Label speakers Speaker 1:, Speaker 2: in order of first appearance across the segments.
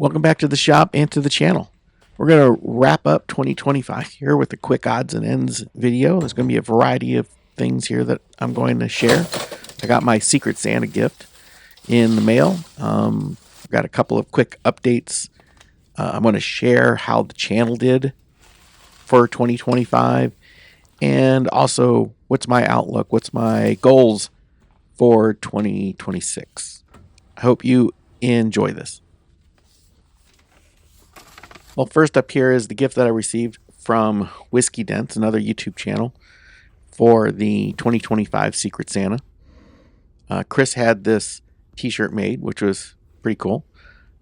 Speaker 1: Welcome back to the shop and to the channel. We're going to wrap up 2025 here with a quick odds and ends video. There's going to be a variety of things here that I'm going to share. I got my Secret Santa gift in the mail. I've got a couple of quick updates. I'm going to share how the channel did for 2025 and also what's my outlook, what's my goals for 2026. I hope you enjoy this. Well, first up here is the gift that I received from Whiskey Dents, another YouTube channel, for the 2025 Secret Santa. Chris had this t-shirt made, which was pretty cool.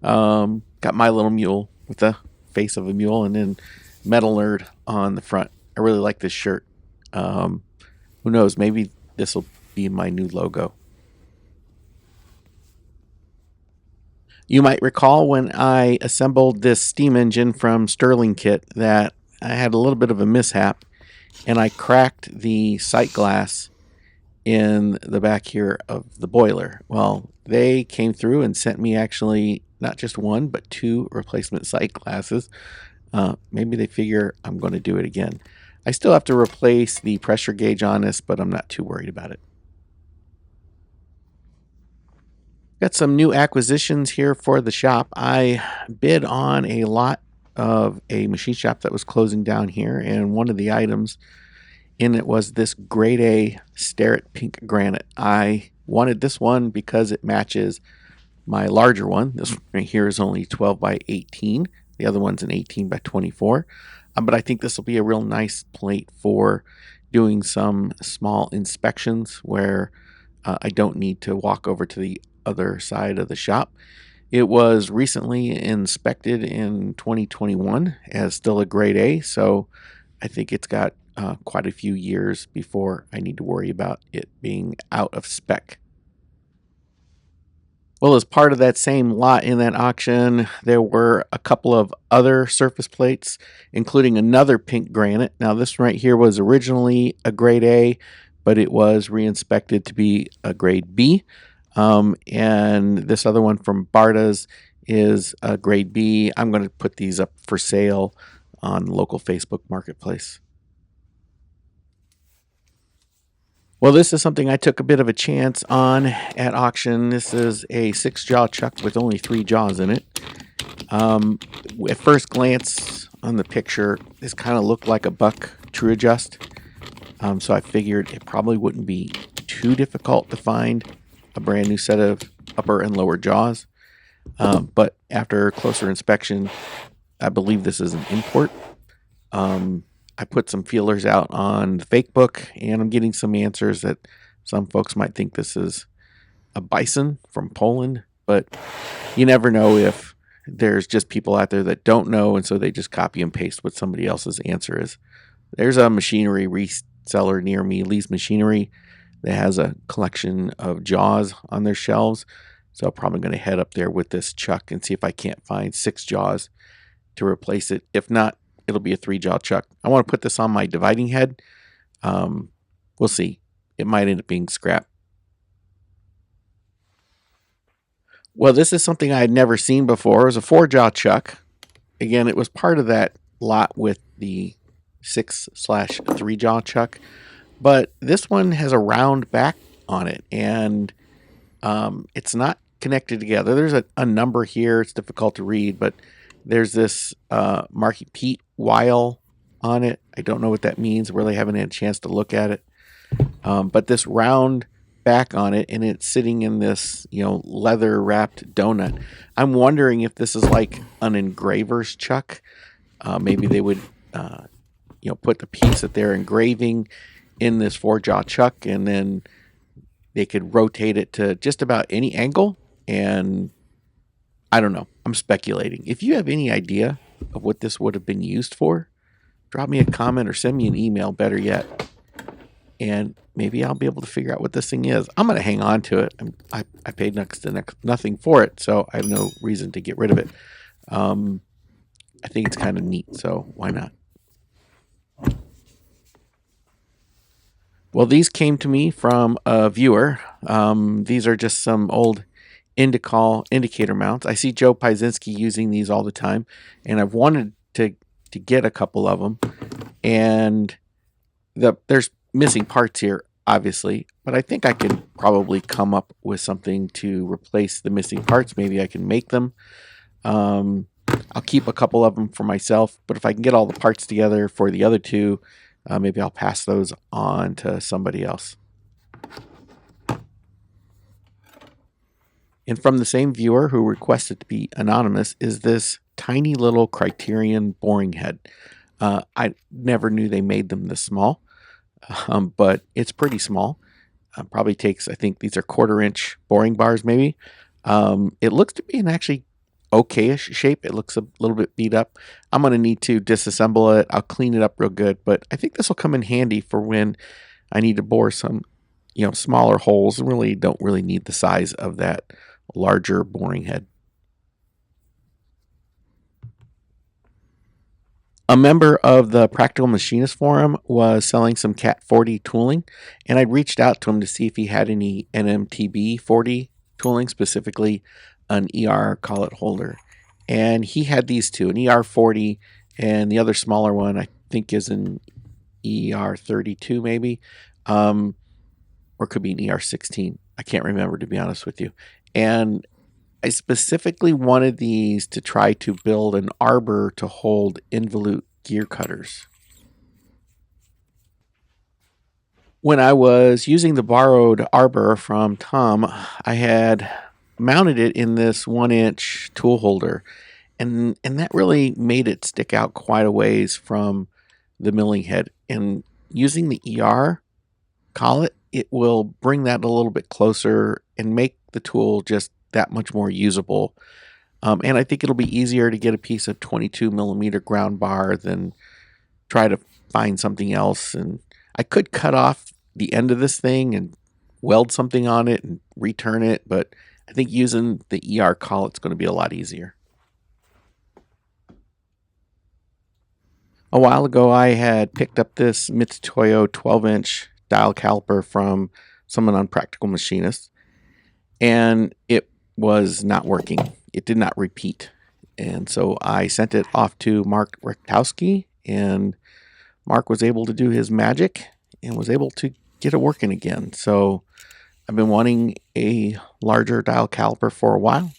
Speaker 1: Got my little mule with the face of a mule and then Metal Nerd on the front. I really like this shirt. Who knows, maybe this will be my new logo. You might recall when I assembled this steam engine from Sterling Kit that I had a little bit of a mishap and I cracked the sight glass in the back here of the boiler. Well, they came through and sent me actually not just one, but two replacement sight glasses. Maybe they figure I'm going to do it again. I still have to replace the pressure gauge on this, but I'm not too worried about it. Got some new acquisitions here for the shop. I bid on a lot of a machine shop that was closing down here, and one of the items in it was this grade A Starrett pink granite. I wanted this one because it matches my larger one. This one right here is only 12 by 18. The other one's an 18 by 24. But I think this will be a real nice plate for doing some small inspections where I don't need to walk over to the other side of the shop. It was recently inspected in 2021 as still a grade A, so I think it's got quite a few years before I need to worry about it being out of spec. Well, as part of that same lot in that auction, there were a couple of other surface plates, including another pink granite. Now, this one right here was originally a grade A, but it was re-inspected to be a grade B. And this other one from Barta's is a grade B. I'm going to put these up for sale on local Facebook Marketplace. Well, this is something I took a bit of a chance on at auction. This is a 6-jaw chuck with only 3 jaws in it. At first glance on the picture, this kind of looked like a buck True Adjust. So I figured it probably wouldn't be too difficult to find a brand new set of upper and lower jaws. But after closer inspection, I believe this is an import. I put some feelers out on the fake book, and I'm getting some answers that some folks might think this is a bison from Poland, but you never know if there's just people out there that don't know, and so they just copy and paste what somebody else's answer is. There's a machinery reseller near me, Lee's Machinery, that has a collection of jaws on their shelves, so I'm probably going to head up there with this chuck and see if I can't find 6 jaws to replace it. If not, it'll be a 3-jaw chuck. I want to put this on my dividing head. We'll see. It might end up being scrap. Well, this is something I had never seen before. It was a 4-jaw chuck. Again, it was part of that lot with the 6/3-jaw chuck. But this one has a round back on it, and it's not connected together. There's a number here. It's difficult to read, but there's this Marky Pete Weil on it. I don't know what that means. Really haven't had a chance to look at it. But this round back on it, and it's sitting in this, leather wrapped donut. I'm wondering if this is like an engraver's chuck. Maybe they would, put the piece that they're engraving in this 4-jaw chuck, and then they could rotate it to just about any angle. And I don't know. I'm speculating. If you have any idea of what this would have been used for, drop me a comment or send me an email, better yet. And maybe I'll be able to figure out what this thing is. I'm going to hang on to it. I paid next to nothing for it, so I have no reason to get rid of it. I think it's kind of neat, so why not? Well, these came to me from a viewer. These are just some old indicator mounts. I see Joe Piezinski using these all the time, and I've wanted to get a couple of them. And there's missing parts here, obviously, but I think I can probably come up with something to replace the missing parts. Maybe I can make them. I'll keep a couple of them for myself, but if I can get all the parts together for the other two, maybe I'll pass those on to somebody else. And from the same viewer who requested to be anonymous is this tiny little Criterion boring head. I never knew they made them this small, but it's pretty small. Probably takes, I think these are 1/4-inch boring bars maybe. It looks to be an actually okayish shape. It looks a little bit beat up. I'm going to need to disassemble it. I'll clean it up real good, but I think this will come in handy for when I need to bore some, smaller holes. Really don't really need the size of that larger boring head. A member of the Practical Machinist Forum was selling some Cat 40 tooling, and I reached out to him to see if he had any NMTB 40 tooling, specifically an ER collet holder. And he had these two, an ER 40, and the other smaller one I think is an ER 32 maybe, or could be an ER 16. I can't remember, to be honest with you. And I specifically wanted these to try to build an arbor to hold involute gear cutters. When I was using the borrowed arbor from Tom, I had mounted it in this 1-inch tool holder, and that really made it stick out quite a ways from the milling head. And using the ER collet, it will bring that a little bit closer and make the tool just that much more usable. And I think it'll be easier to get a piece of 22 millimeter ground bar than try to find something else. And I could cut off the end of this thing and weld something on it and return it, but I think using the ER collet's going to be a lot easier. A while ago, I had picked up this Mitsutoyo 12-inch dial caliper from someone on Practical Machinist, and it was not working. It did not repeat. And so I sent it off to Mark Rechtowski, and Mark was able to do his magic and was able to get it working again. So I've been wanting a larger dial caliper for a while.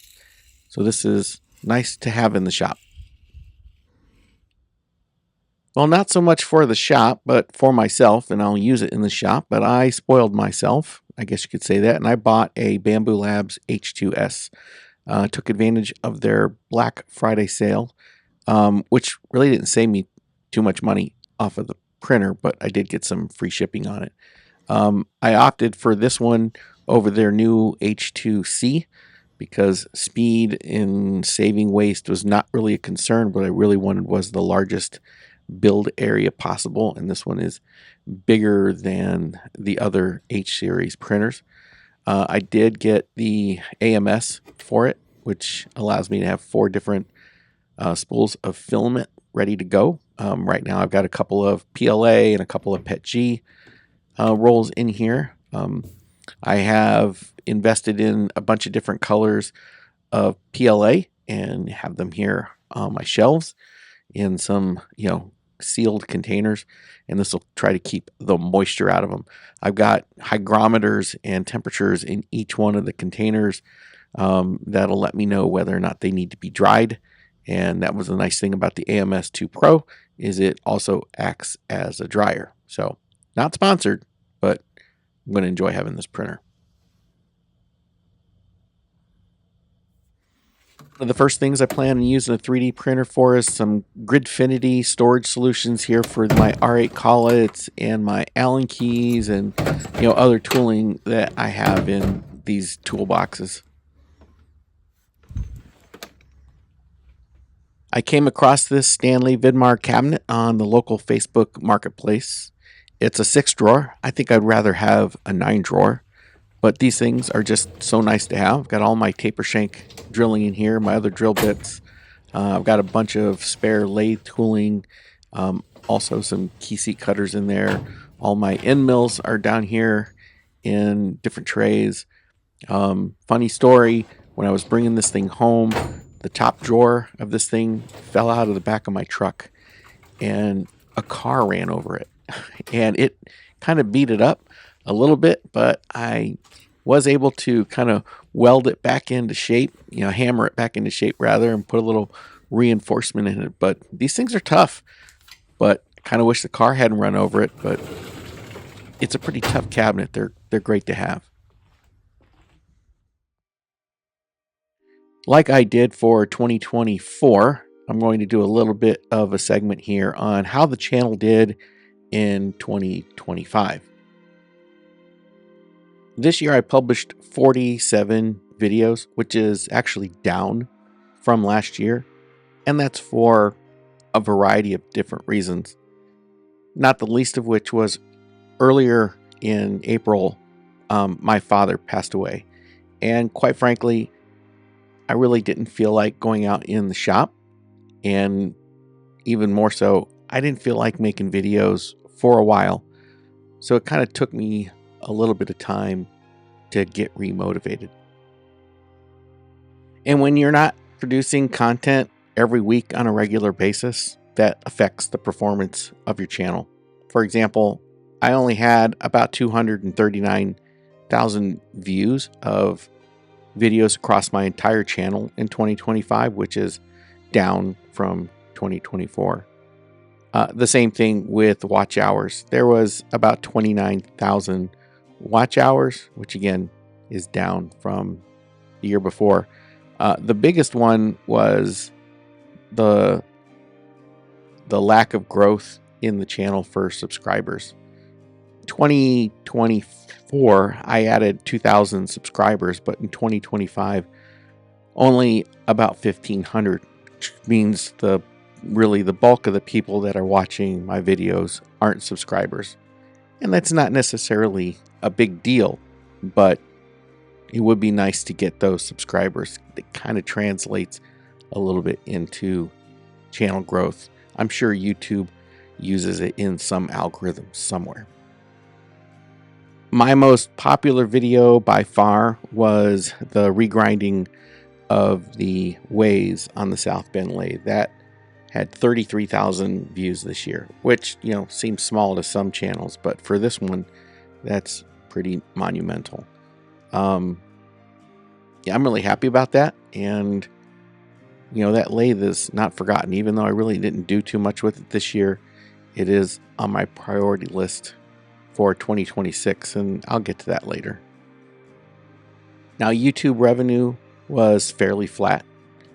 Speaker 1: So this is nice to have in the shop. Well, not so much for the shop, but for myself, and I'll use it in the shop. But I spoiled myself, I guess you could say that, and I bought a Bamboo Labs H2S. Took advantage of their Black Friday sale, which really didn't save me too much money off of the printer, but I did get some free shipping on it. I opted for this one over their new H2C because speed in saving waste was not really a concern. What I really wanted was the largest build area possible, and this one is bigger than the other H series printers. I did get the AMS for it, which allows me to have 4 different spools of filament ready to go. Right now I've got a couple of PLA and a couple of PETG rolls in here. I have invested in a bunch of different colors of PLA and have them here on my shelves in some, sealed containers, and this will try to keep the moisture out of them. I've got hygrometers and temperatures in each one of the containers that'll let me know whether or not they need to be dried. And that was the nice thing about the AMS 2 Pro, is it also acts as a dryer. So not sponsored, but I'm going to enjoy having this printer. One of the first things I plan on using a 3D printer for is some Gridfinity storage solutions here for my R8 collets and my Allen keys and other tooling that I have in these toolboxes. I came across this Stanley Vidmar cabinet on the local Facebook marketplace. It's a 6-drawer. I think I'd rather have a 9-drawer. But these things are just so nice to have. I've got all my taper shank drilling in here, my other drill bits. I've got a bunch of spare lathe tooling, also some key seat cutters in there. All my end mills are down here in different trays. Funny story, when I was bringing this thing home, the top drawer of this thing fell out of the back of my truck and a car ran over it. And it kind of beat it up a little bit, but I was able to kind of weld it back into shape, hammer it back into shape rather, and put a little reinforcement in it. But these things are tough, but kind of wish the car hadn't run over it, but it's a pretty tough cabinet. They're great to have. Like I did for 2024, I'm going to do a little bit of a segment here on how the channel did in 2025. This year I published 47 videos, which is actually down from last year, and that's for a variety of different reasons. Not the least of which was earlier in April, my father passed away. And quite frankly, I really didn't feel like going out in the shop. And even more so, I didn't feel like making videos for a while. So it kind of took me a little bit of time to get remotivated. And when you're not producing content every week on a regular basis, that affects the performance of your channel. For example, I only had about 239,000 views of videos across my entire channel in 2025, which is down from 2024. The same thing with watch hours. There was about 29,000 watch hours, which again is down from the year before. The biggest one was the lack of growth in the channel for subscribers. 2024, I added 2,000 subscribers, but in 2025, only about 1,500, which means the bulk of the people that are watching my videos aren't subscribers. And that's not necessarily a big deal, but it would be nice to get those subscribers. It kind of translates a little bit into channel growth. I'm sure YouTube uses it in some algorithm somewhere. My most popular video by far was the regrinding of the ways on the South Bend lathe. That had 33,000 views this year, which, seems small to some channels, but for this one, that's pretty monumental. I'm really happy about that. And, that lathe is not forgotten. Even though I really didn't do too much with it this year, it is on my priority list for 2026, and I'll get to that later. Now, YouTube revenue was fairly flat.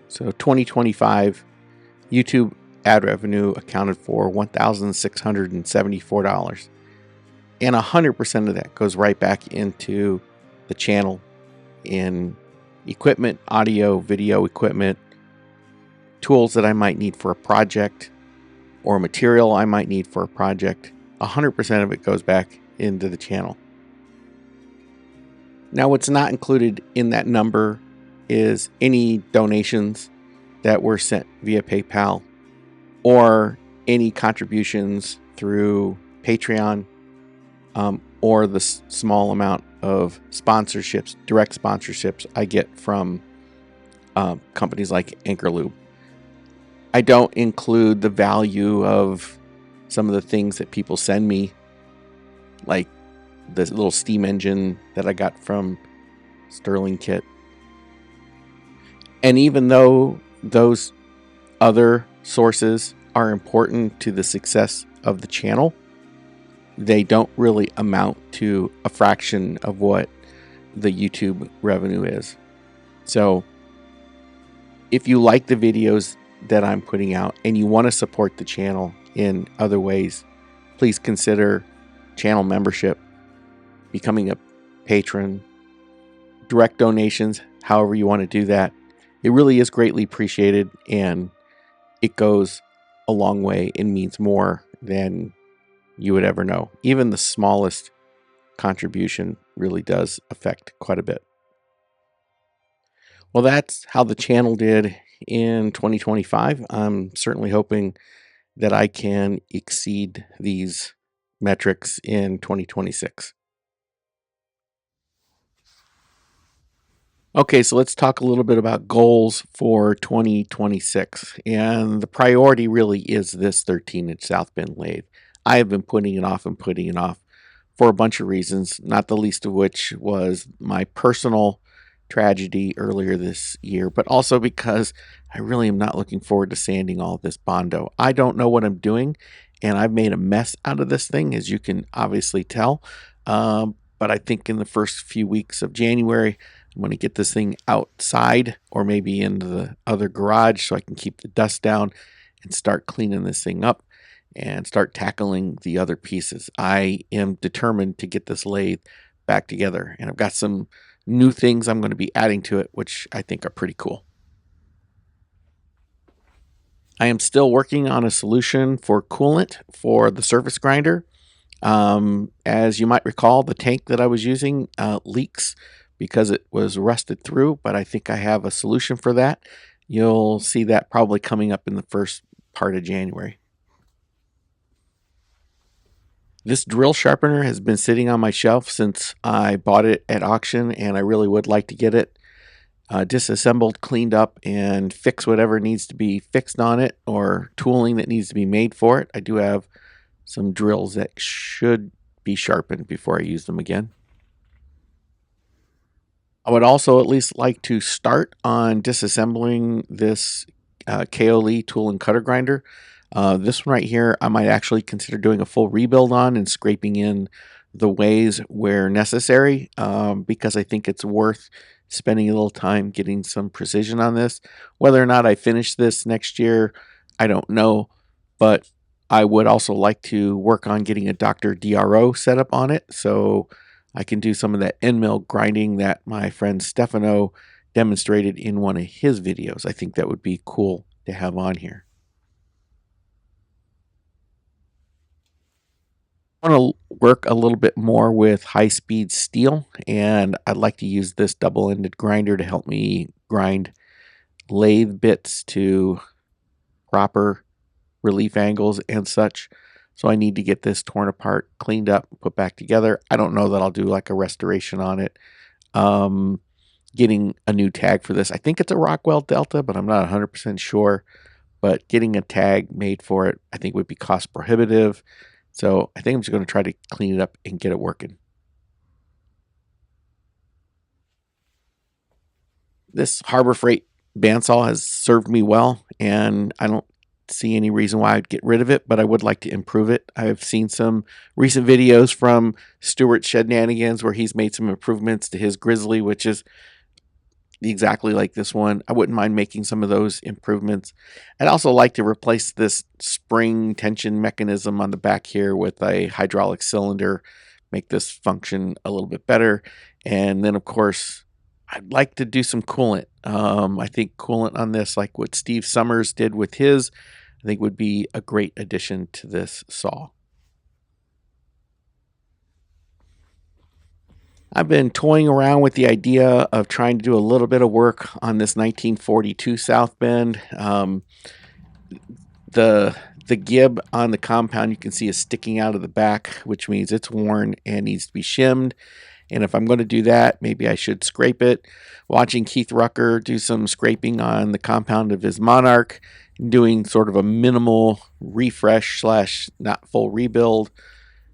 Speaker 1: So 2025 YouTube ad revenue accounted for $1,674. And 100% of that goes right back into the channel in equipment, audio, video equipment, tools that I might need for a project, or material I might need for a project. 100% of it goes back into the channel. Now, what's not included in that number is any donations that were sent via PayPal or any contributions through Patreon, or the small amount of sponsorships, direct sponsorships I get from companies like Anchor Lube. I don't include the value of some of the things that people send me, like this little steam engine that I got from Sterling Kit. And even though those other sources are important to the success of the channel, they don't really amount to a fraction of what the YouTube revenue is. So if you like the videos that I'm putting out and you want to support the channel in other ways, please consider channel membership, becoming a patron, direct donations, however you want to do that. It really is greatly appreciated, and it goes a long way and means more than you would ever know. Even the smallest contribution really does affect quite a bit. Well, that's how the channel did in 2025. I'm certainly hoping that I can exceed these metrics in 2026. Okay, so let's talk a little bit about goals for 2026. And the priority really is this 13-inch South Bend lathe. I have been putting it off and putting it off for a bunch of reasons, not the least of which was my personal tragedy earlier this year, but also because I really am not looking forward to sanding all this Bondo. I don't know what I'm doing, and I've made a mess out of this thing, as you can obviously tell. But I think in the first few weeks of January, I'm going to get this thing outside or maybe into the other garage so I can keep the dust down and start cleaning this thing up and start tackling the other pieces. I am determined to get this lathe back together, and I've got some new things I'm going to be adding to it, which I think are pretty cool. I am still working on a solution for coolant for the surface grinder. As you might recall, the tank that I was using leaks because it was rusted through, but I think I have a solution for that. You'll see that probably coming up in the first part of January. This drill sharpener has been sitting on my shelf since I bought it at auction, and I really would like to get it disassembled, cleaned up, and fix whatever needs to be fixed on it or tooling that needs to be made for it. I do have some drills that should be sharpened before I use them again. I would also at least like to start on disassembling this KO Lee tool and cutter grinder. This one right here, I might actually consider doing a full rebuild on and scraping in the ways where necessary because I think it's worth spending a little time getting some precision on this. Whether or not I finish this next year, I don't know, but I would also like to work on getting a Dr. DRO setup on it so I can do some of that end mill grinding that my friend Stefano demonstrated in one of his videos. I think that would be cool to have on here. I want to work a little bit more with high-speed steel, and I'd like to use this double-ended grinder to help me grind lathe bits to proper relief angles and such. So I need to get this torn apart, cleaned up, put back together. I don't know that I'll do like a restoration on it. Getting a new tag for this. I think it's a Rockwell Delta, but I'm not 100% sure. But getting a tag made for it, I think would be cost prohibitive. So I think I'm just going to try to clean it up and get it working. This Harbor Freight bandsaw has served me well, and I don't see any reason why I'd get rid of it, but I would like to improve it. I've seen some recent videos from Stuart Shenanigans where he's made some improvements to his Grizzly, which is exactly like this one. I wouldn't mind making some of those improvements. I'd also like to replace this spring tension mechanism on the back here with a hydraulic cylinder, make this function a little bit better. And then, of course, I'd like to do some coolant. I think coolant on this, like what Steve Summers did with his, I think would be a great addition to this saw. I've been toying around with the idea of trying to do a little bit of work on this 1942 South Bend. The gib on the compound you can see is sticking out of the back, which means it's worn and needs to be shimmed. And if I'm going to do that, maybe I should scrape it. Watching Keith Rucker do some scraping on the compound of his Monarch, doing sort of a minimal refresh slash not full rebuild,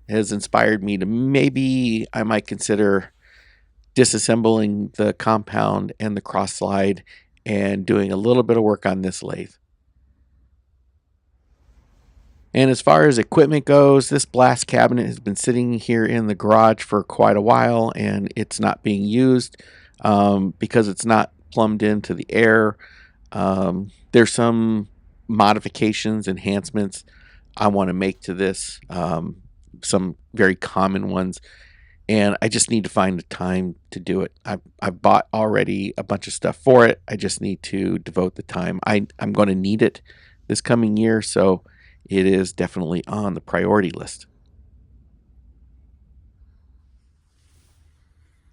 Speaker 1: has inspired me to maybe I might consider disassembling the compound and the cross slide and doing a little bit of work on this lathe. And as far as equipment goes, this blast cabinet has been sitting here in the garage for quite a while and it's not being used because it's not plumbed into the air. There's some modifications, enhancements I want to make to this, some very common ones, and I just need to find the time to do it. I've bought already a bunch of stuff for it. I just need to devote the time. I'm going to need it this coming year, so it is definitely on the priority list.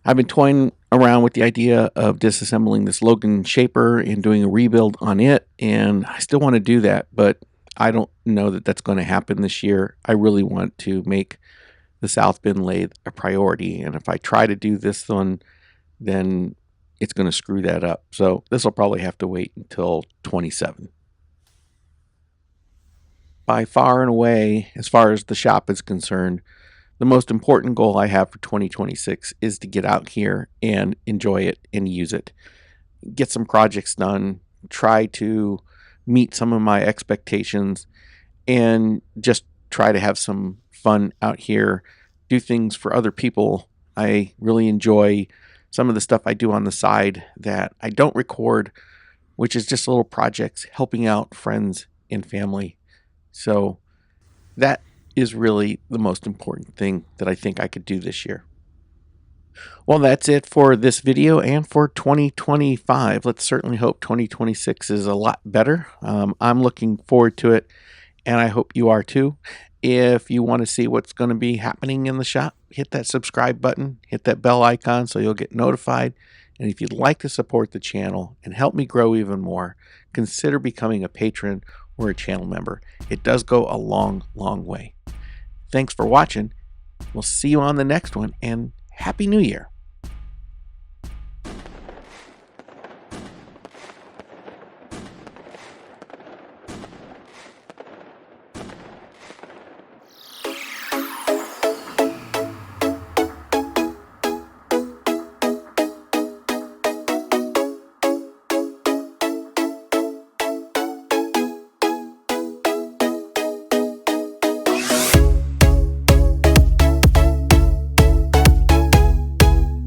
Speaker 1: I've been toying around with the idea of disassembling this Logan Shaper and doing a rebuild on it, and I still want to do that, but I don't know that that's going to happen this year. I really want to make the South Bend lathe a priority, and if I try to do this one, then it's going to screw that up. So this will probably have to wait until 27. By far and away, as far as the shop is concerned, the most important goal I have for 2026 is to get out here and enjoy it and use it. Get some projects done, try to meet some of my expectations, and just try to have some fun out here, do things for other people. I really enjoy some of the stuff I do on the side that I don't record, which is just little projects helping out friends and family. So that is really the most important thing that I think I could do this year. Well, that's it for this video and for 2025. Let's certainly hope 2026 is a lot better. I'm looking forward to it, and I hope you are too. If you want to see what's going to be happening in the shop, hit that subscribe button, hit that bell icon so you'll get notified. And if you'd like to support the channel and help me grow even more, consider becoming a patron or a channel member. It does go a long, long way. Thanks for watching. We'll see you on the next one, and Happy New Year.